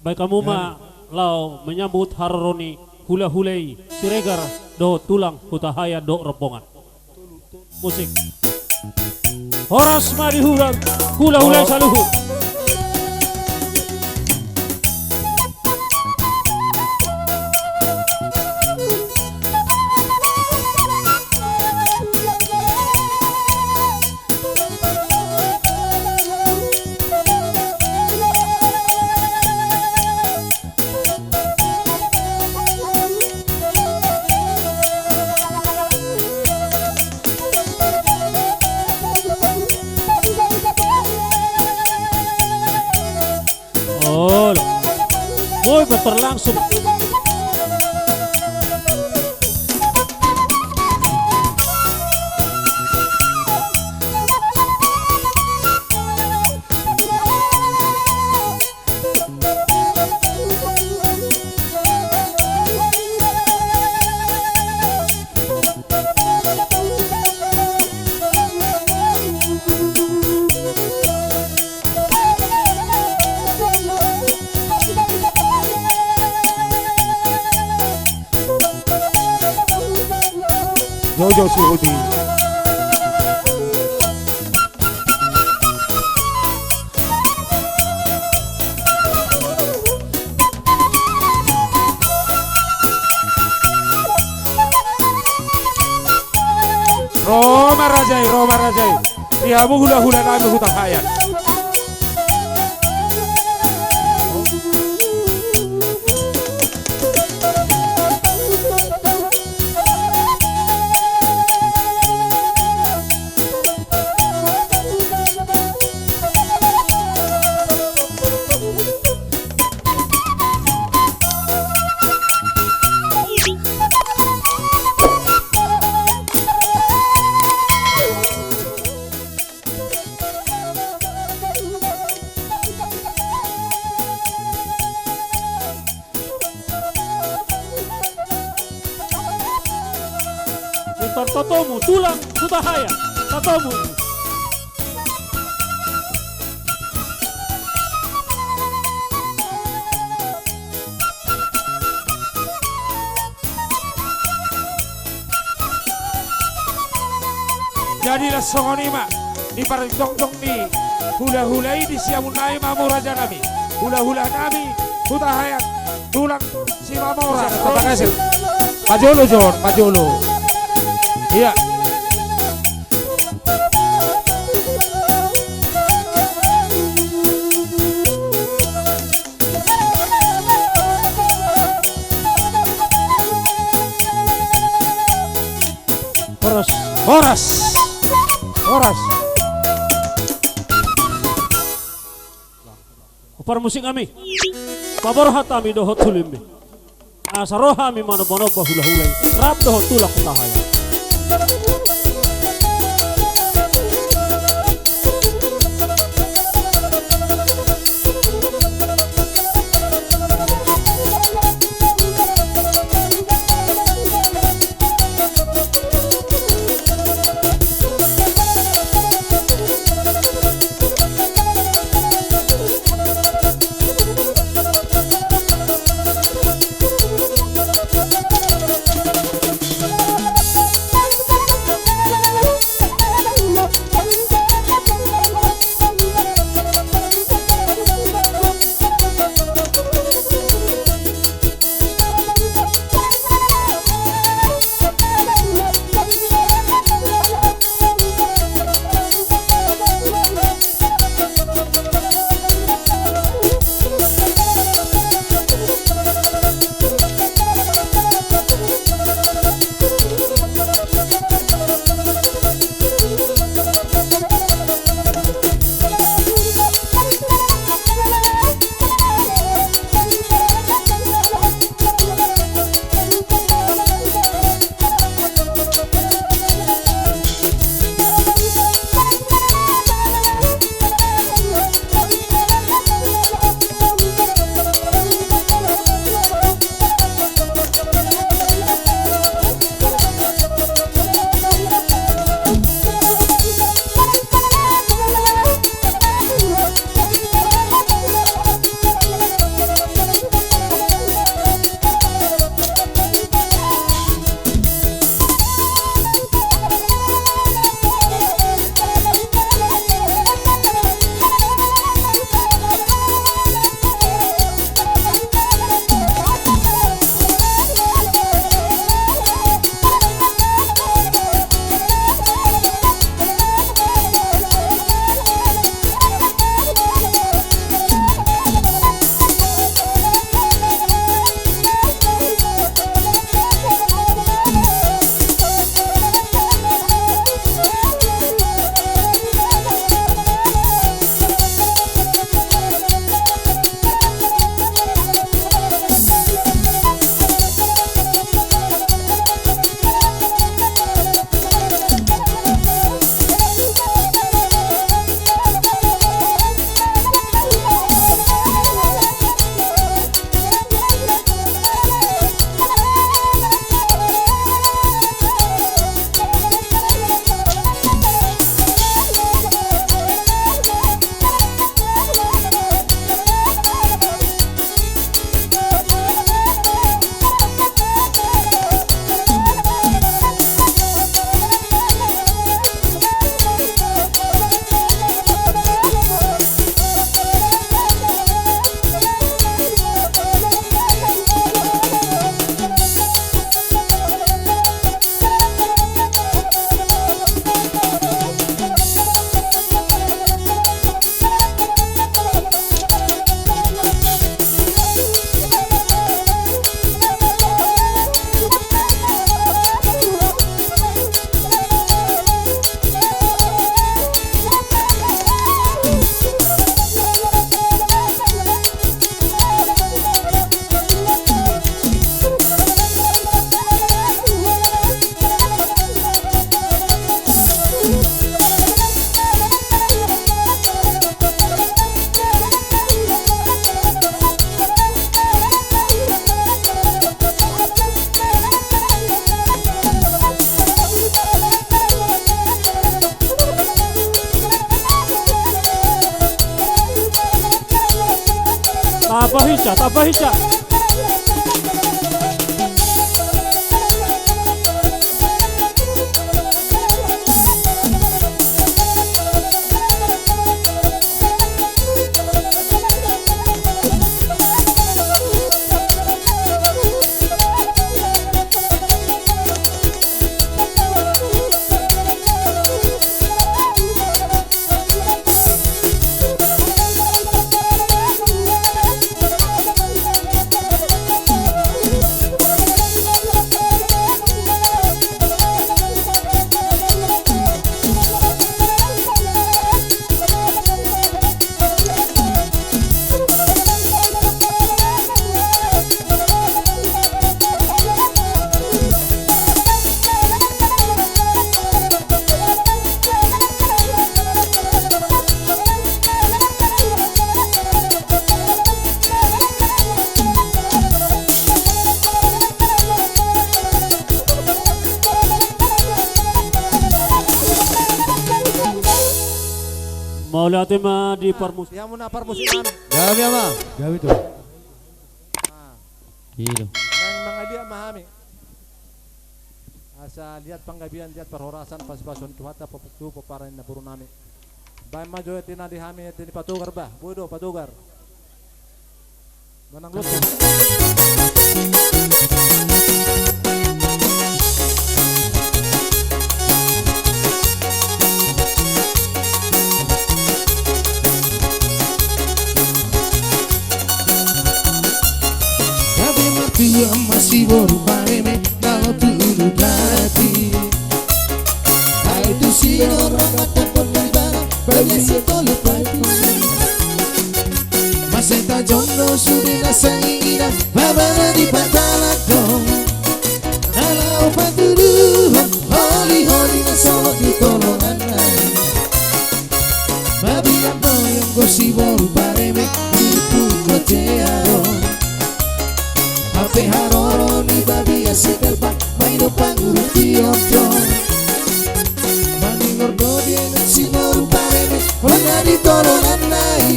Baik kamu mah lau menyambut haroni hula-hulai siregar do tulang hutahaya do ropongan. Musik. Horas mari hula-hulai saluhur. Oh, muy berlangsung. Jojo si Udi. Roma Rajai. Dia hula-hula kami hutan hayat. Totomu tulang hutahaya totomu. Jadilah songonima di parjong-jong di hula-hulai di siamunai mamu raja nami. Hula-hula nami hutahaya tulang si mamora. Terima kasih. Maju lu John, maju lu. Iya. Horas. Upar musik kami. Pabor hatami dohot tulimbi. Asaroha mi mano-mano bahula-hulai. Rap dohot tulang hutahaya. Apa hica. Mau lihat mah di permus. Yang muna permusikan. Gabi apa? Gabi tuh. Gitu. Yang mga dia mahami. Asa lihat panggabian, lihat perhorasan pas-pasun tuhata paputu paparan na puro nami. Bayan majo tina dihami tini patugar ba? Budo patugar. Manang lut. Tua masih baru pareme kalau dulu berarti itu si orang kata penibara banyak si tolu pati masa tak jono sudah sangira babana di patalak dong kalau patuduhan holi nasolo di tolongan lain babi apa yang gosip baru pareme itu kocearo Ape haroro ni babi asik pak maino panguru tiopto Mani ngordo dia si moru pareme Wana di tolonan nai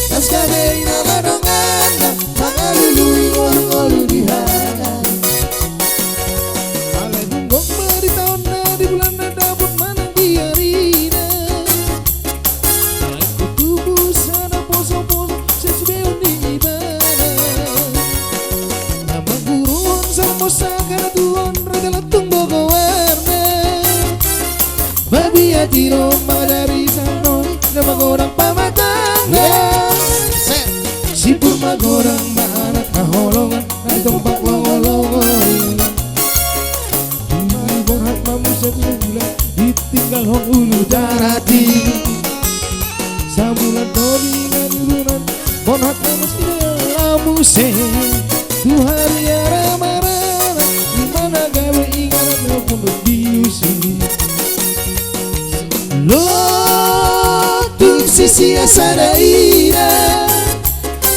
Tas kabe ina ladongan Mangalului ngolu di haran Ale dunggok meri tahun na di bulan na dabut manang diarina Aku tubuh sana poso-poso sesuai ni ibadah Mosa kana tuon regala tumbo go warna Babi atiro madari sano nama gorang pamatanga Sipur magorang maanak kaholongan Ay tompak longolongol Ibong hat mamusa bulan ditinggal hong ulu darati Sabulan dobi nganurunan Bon hat mamus ilamuse Tuhari aramara gawe ingaran na pundok diusi Lo tuk sisi asara ira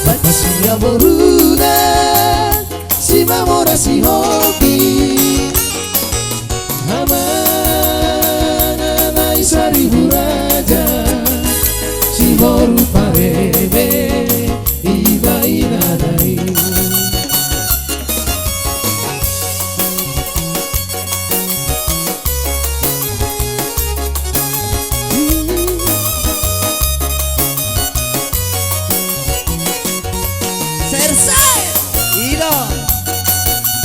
Batasinya boruna Si mamora si hobi Hamana na isari huraja Si boru parebe Iba inadai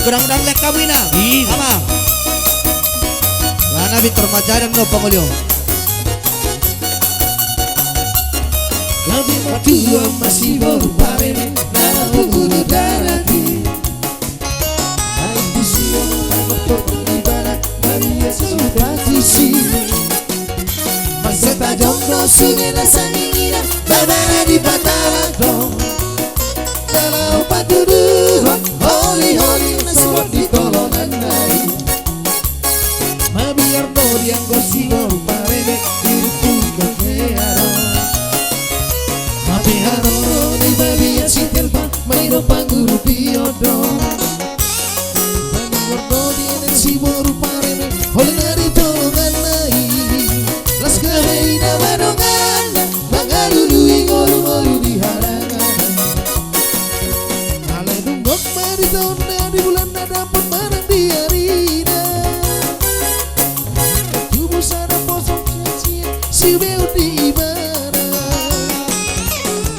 Kurang-kurang lek kami na. Ama. Lana bit remaja no pangulyo. Gabi matua masih baru pareme Nana bukudu darati Hai disio nama topang ibarat Maria sesudah sisi Masa tak jomblo sunena sangingira Babana di patalak dong Dalau patuduhan Holi nasuan di tolonan nai Mabiar no yang gosip pareme Hirupu kekearo Mabi haroro ni babi yang si telpa Maino pangguru piodo Mani gordo di yang si boru pareme Holi nari tolonan nai Las kabeina madongan Mangalului ngolu-ngolu di halangan ibara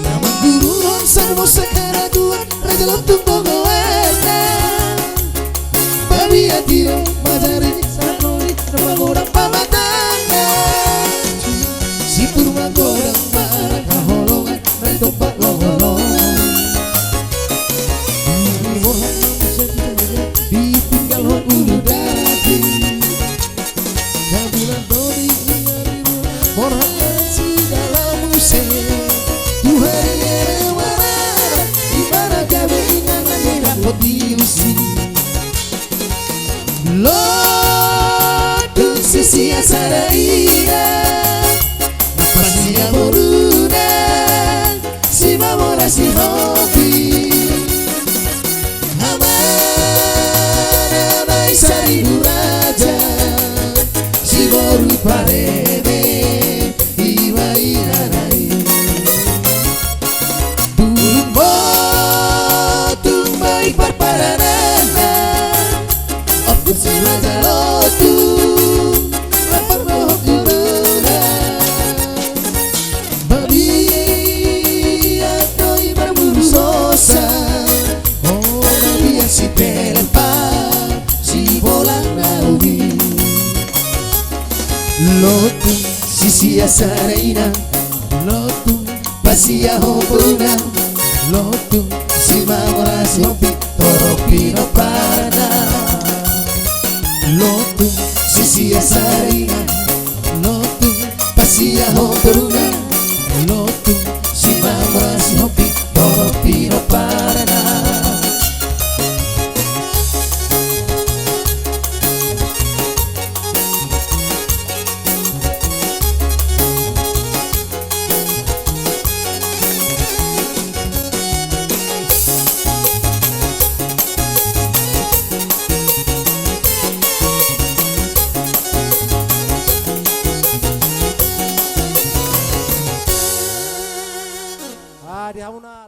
Nama guru non sarmo sakara tuan Raja lontung bogo wena Babi atiro majari sanori Nama godang pamatanga Si purma godang mana kaholongan Rai tompak longolong Ditinggal hon ulu darati Kabulan dodi ingari Morhan si dalam musim Tuhan yang marah Ibarat gawe inganan yang dapat diusi Lodun sisi asara ina Pasti amoruna Si mamora si hobi Saribu raja si boru parede iwa iranai tumbo tumbai parparanana aku si raja lotu lapar mohon juruna babi atau ibar buru sosa oh babi si telepa bolang naumi Lotu sisi asaraina Lotu pasia hopuna Lotu si mamora si hopi Toropi no pana Lotu sisi asaraina Lotu pasia hopuna Lotu si mamora si hopi Toropi no pana di hamuna